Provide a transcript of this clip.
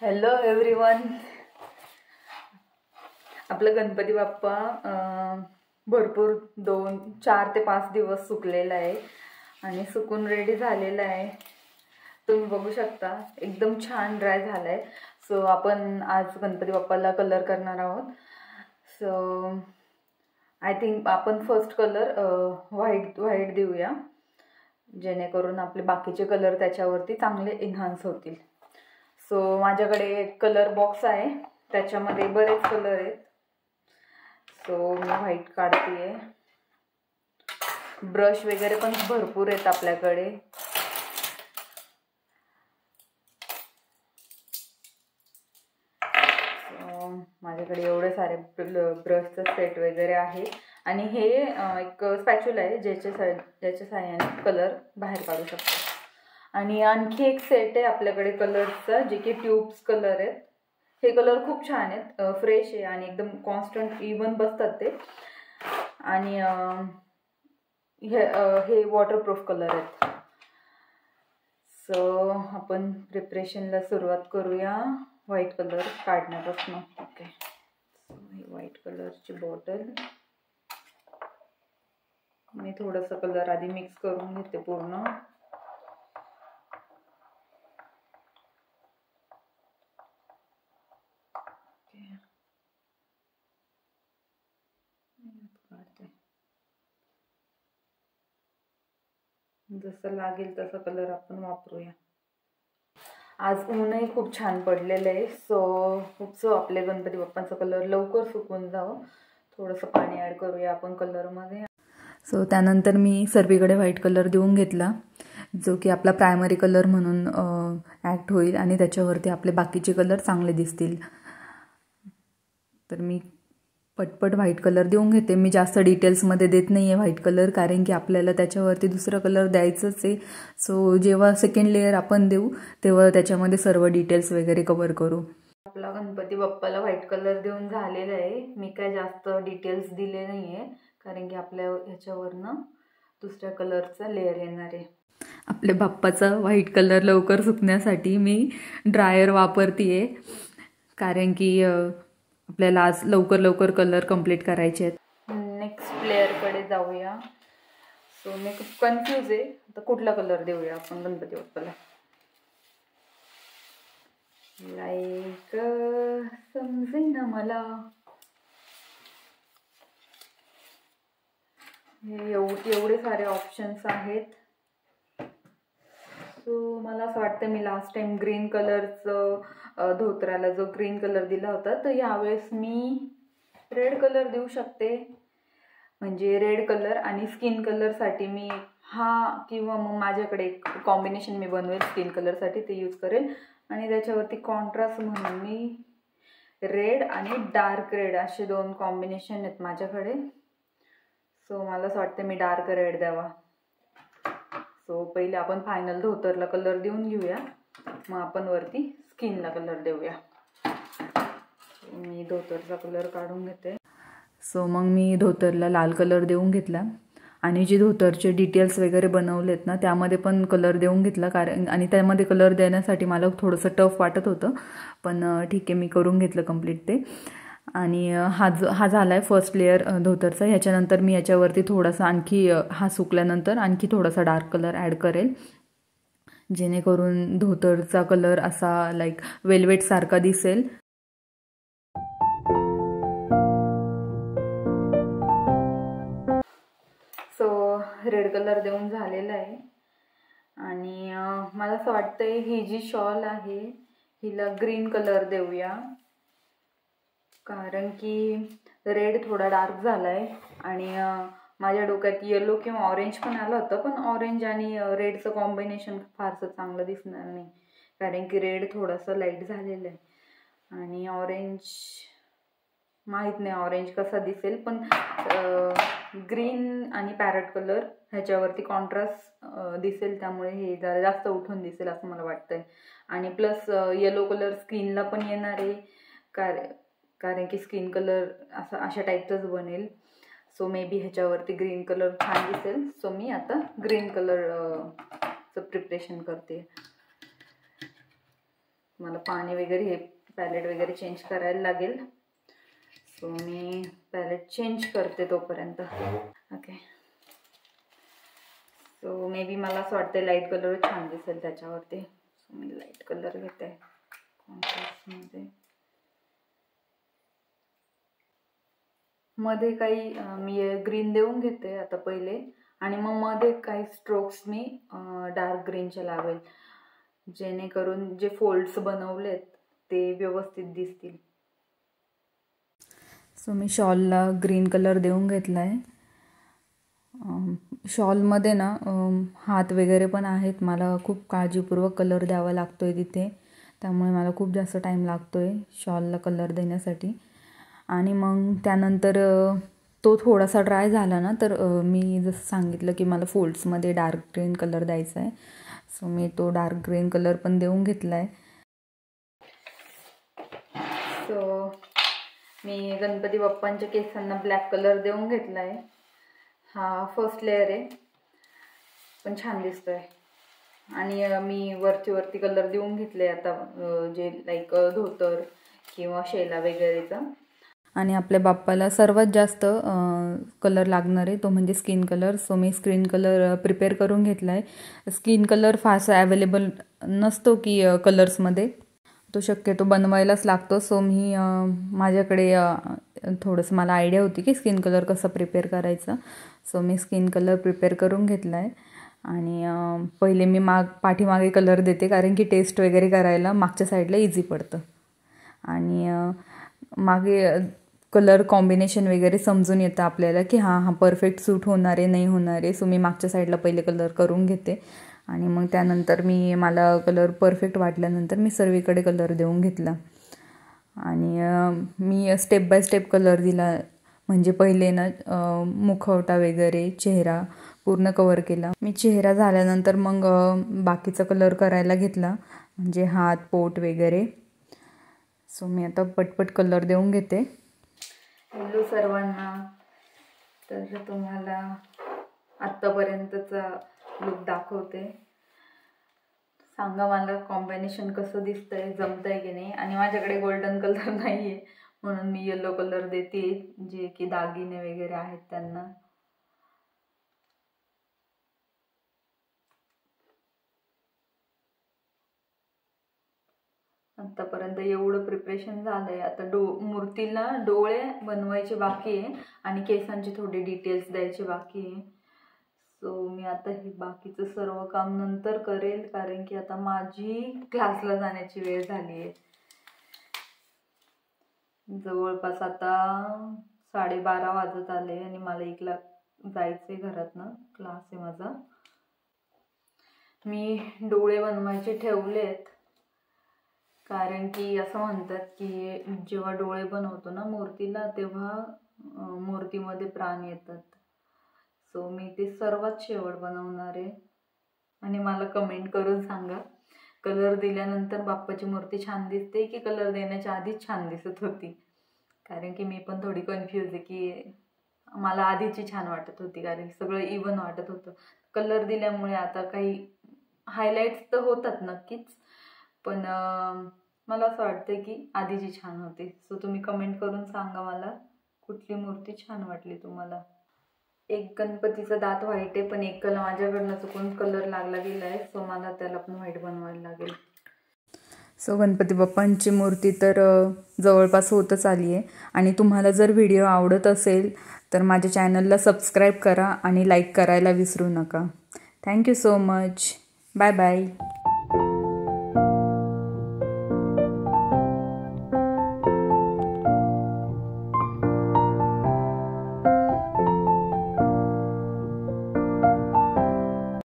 Hello everyone. आपलं गणपती बाप्पा भरपूर 4 ते 5 दिवस सुकलेला आहे आणि सुकून रेडी झालेला आहे. तुम्ही बघू शकता एकदम छान ड्राय झाला आहे. सो आपण आज गणपती बाप्पाला कलर करणार आहोत. सो आय थिंक आपण फर्स्ट कलर व्हाईट देऊया, जेणेकरून आपले बाकीचे कलर त्याच्यावरती चांगले एन्हान्स होतील. सो माझ्याकडे एक कलर बॉक्स आहे, त्याच्यामध्ये बरेच कलर आहेत. सो मी व्हाईट काढते. ब्रश वगैरे पण भरपूर आहेत आपल्याकडे. माझ्याकडे एवढे सारे ब्रशचं सेट वगैरे आहे आणि हे एक स्पॅच्युला आहे ज्याच्या साहाय्याने कलर बाहेर काढू शकतो. आणि आणखी एक सेट आहे आपल्याकडे कलर्सचा, जे की ट्यूब्स कलर आहेत. हे कलर खूप छान आहेत, फ्रेश आहे आणि एकदम कॉन्स्टंट इवन बसतात ते. आणि हे वॉटरप्रूफ कलर आहेत. सो आपण प्रिपरेशनला सुरुवात करूया व्हाईट कलर काढण्यापासून. ओके, ही व्हाईट कलरची बॉटल मी थोडासा कलर आधी मिक्स करून घेते पूर्ण. जसं लागेल तसा कलर आपण वापरूया. आज ऊनही खूप छान पडलेलं आहे. सो आपले गणपती बाप्पांचा कलर लवकर सुकून जावं. थोडंसं पाणी ॲड करूया आपण कलरमध्ये. सो त्यानंतर मी सर्वीकडे व्हाईट कलर देऊन घेतला, जो की आपला प्रायमरी कलर म्हणून ॲक्ट होईल आणि त्याच्यावरती आपले बाकीचे कलर चांगले दिसतील. तर मी पटपट व्हाईट कलर देऊन घेते. मी जास्त डिटेल्समध्ये देत नाही आहे व्हाईट कलर, कारण की आपल्याला त्याच्यावरती दुसरा कलर द्यायचंच आहे. सो जेव्हा सेकंड लेअर आपण देऊ तेव्हा त्याच्यामध्ये सर्व डिटेल्स वगैरे कवर करू. आपला गणपती बाप्पाला व्हाईट कलर देऊन झालेला आहे. मी काय जास्त डिटेल्स दिले नाही आहे, कारण की आपल्या ह्याच्यावरनं दुसऱ्या कलरचा लेअर येणार आहे. आपल्या बाप्पाचा व्हाईट कलर लवकर सुकण्यासाठी मी ड्रायर वापरते आहे, कारण की आपल्याला आज लवकर कलर कंप्लीट करायचे आहेत. नेक्स्ट लेअरकडे जाऊया. सो मी खूप कन्फ्यूज आहे, आता कुठला कलर देऊया आपण गणपती बाप्पाला. लाईक समजेना मला. हे एवढे सारे ऑप्शन्स आहेत. सो मला असं वाटतं मी लास्ट टाइम ग्रीन कलरचं धोत्राला जो ग्रीन कलर दिला होता, तर यावेळेस मी रेड कलर देऊ शकते. म्हणजे रेड कलर आणि स्किन कलरसाठी मी हा किंवा मग माझ्याकडे एक कॉम्बिनेशन मी बनवेल स्किन कलरसाठी, ते यूज करेल. आणि त्याच्यावरती कॉन्ट्रास्ट म्हणून मी रेड आणि डार्क रेड असे 2 कॉम्बिनेशन आहेत माझ्याकडे. सो मला असं वाटतं मी डार्क रेड द्यावा. सो पहिले आपण फायनल धोतरला कलर देऊन घेऊया, मग आपण वरती स्किनला कलर देऊया. मी धोतरचा कलर काढून घेते. सो मग मी धोतरला लाल कलर देऊन घेतला आणि जे धोतरचे डिटेल्स वगैरे बनवलेत ना, त्यामध्ये पण कलर देऊन घेतला. कारण आणि त्यामध्ये कलर देण्यासाठी मला थोडंसं टफ वाटत होतं, पण ठीक आहे, मी करून घेतलं कंप्लीट ते. आणि हा झाला आहे फर्स्ट लेअर धोतरचा. ह्याच्यानंतर मी याच्यावरती थोडासा आणखी हा सुकल्यानंतर आणखी थोडासा डार्क कलर ॲड करेल, जेणेकरून धोतरचा कलर असा लाईक वेल्वेट सारखा दिसेल. सो रेड कलर देऊन झालेला आहे. आणि मला असं वाटतंय ही जी शॉल आहे हिला ग्रीन कलर देऊया, कारण की रेड थोडा डार्क झाला आहे. आणि माझ्या डोक्यात येलो किंवा ऑरेंज पण आलं होतं, पण ऑरेंज आणि रेडचं कॉम्बिनेशन फारसं चांगलं दिसणार नाही, कारण की रेड थोडंसं लाईट झालेलं आहे. आणि ऑरेंज माहीत नाही ऑरेंज कसा दिसेल, पण ग्रीन आणि पॅरट कलर ह्याच्यावरती कॉन्ट्रास्ट दिसेल, त्यामुळे हे जरा जास्त उठून दिसेल असं मला वाटतंय. आणि प्लस येलो कलर स्किनला पण येणार आहे, कारण की स्किन कलर अशा टाईपचंच बनेल. सो मे बी ह्याच्यावरती ग्रीन कलर छान दिसेल. सो मी आता ग्रीन कलरचं प्रिपरेशन करते. मला पाणी वगैरे हे पॅलेट वगैरे चेंज करायला लागेल. सो मी पॅलेट चेंज करते तोपर्यंत. ओके. सो मे बी मला असं वाटतं लाईट कलर छान दिसेल त्याच्यावरती. सो मी लाईट कलर घेते कॉन्ट्रास्टमध्ये. मध्ये काही मी ग्रीन देऊन घेते आता पहिले, आणि मग मध्ये काही स्ट्रोक्स मी डार्क ग्रीनचे लावेल, जेणेकरून जे फोल्ड्स बनवलेत ते व्यवस्थित दिसतील. सो मी शॉलला ग्रीन कलर देऊन घेतला आहे. शॉलमध्ये ना हात वगैरे पण आहेत. मला खूप काळजीपूर्वक कलर द्यावा लागतो आहे तिथे, त्यामुळे मला खूप जास्त टाईम लागतो आहे शॉलला कलर देण्यासाठी. आणि मग त्यानंतर तो थोडासा ड्राय झाला ना, तर मी जसं सांगितलं की मला फोल्ड्समध्ये डार्क ग्रीन कलर द्यायचा आहे. सो मी तो डार्क ग्रीन कलर पण देऊन घेतला आहे. सो मी गणपती बाप्पांच्या केसांना ब्लॅक कलर देऊन घेतला आहे. हा फर्स्ट लेअर आहे, पण छान दिसतो आहे. आणि मी वरती कलर देऊन घेतले आता, जे लाईक धोतर किंवा शेला वगैरेचा. आणि आपल्या बाप्पाला सर्वात जास्त कलर लागणार आहे तो म्हणजे स्किन कलर. सो मी स्किन कलर प्रिपेअर करून घेतला आहे. स्किन कलर फारसा अवेलेबल नसतो की कलर्समध्ये, तो शक्यतो बनवायलाच लागतो. सो मी माझ्याकडे थोडंसं मला आयडिया होती की स्किन कलर कसा प्रिपेअर करायचा. सो मी स्किन कलर प्रिपेअर करून घेतला आहे. आणि पहिले मी पाठीमागे कलर देते, कारण की टेस्ट वगैरे करायला मागच्या साईडला इझी पडतं. आणि मागे कलर कॉम्बिनेशन वगैरे समजून येतं आपल्याला की हां परफेक्ट सूट होणार आहे नाही होणार आहे. सो मी मागच्या साईडला पहिले कलर करून घेते, आणि मग त्यानंतर मला कलर परफेक्ट वाटल्यानंतर मी सर्वीकडे कलर देऊन घेतला. आणि मी स्टेप बाय स्टेप कलर दिला. म्हणजे पहिले ना मुखवटा वगैरे चेहरा पूर्ण कवर केला. मी चेहरा झाल्यानंतर मग बाकीचा कलर करायला घेतला, म्हणजे हात पोट वगैरे. सो मी आता पटपट कलर देऊन घेते. हॅलो सर्वांना. तर तुम्हाला आत्तापर्यंतचा लुक दाखवते. सांगा मला कॉम्बिनेशन कसं दिसतंय, जमतंय की नाही. आणि माझ्याकडे गोल्डन कलर नाही आहे, म्हणून मी येलो कलर देते, जे की दागिने वगैरे आहेत त्यांना. आतापर्यंत एवढं प्रिपरेशन झालंय. आता मूर्तीला डोळे बनवायचे बाकी आहे आणि केसांची थोडी डिटेल्स द्यायचे बाकी आहे. सो मी आता हे बाकीचं सर्व काम नंतर करेल, कारण की आता माझी क्लासला जाण्याची वेळ झाली आहे. जवळपास आता 12:30 वाजत आले आणि मला 1ला जायचंय घरातनं, क्लास आहे माझा. मी डोळे बनवायचे ठेवलेत, कारण की असं म्हणतात की जेव्हा डोळे बनवतो ना मूर्तीला, तेव्हा मूर्तीमध्ये प्राण येतात. सो मी ते सर्वात शेवट बनवणार आहे. आणि मला कमेंट करून सांगा, कलर दिल्यानंतर बाप्पाची मूर्ती छान दिसते की कलर देण्याच्या आधीच छान दिसत होती. कारण की मी पण थोडी कन्फ्यूज आहे की मला आधीची छान वाटत होती, कारण सगळं इवन वाटत होतं. कलर दिल्यामुळे आता काही हायलाईट्स तर होतात नक्कीच, पण मला असं वाटतं की आधीची छान होती. सो तुम्ही कमेंट करून सांगा मला कुठली मूर्ती छान वाटली तुम्हाला. एक गणपतीचा दात व्हाईट आहे, पण एक कलर माझ्याकडनं चुकून कलर लागला गेला आहे. सो मला त्याला पण व्हाईट बनवायला लागेल. सो गणपती बाप्पांची मूर्ती तर जवळपास होतच आली आहे. आणि तुम्हाला जर व्हिडिओ आवडत असेल तर माझ्या चॅनलला सबस्क्राईब करा आणि लाईक करायला विसरू नका. Thank you so much. Bye bye.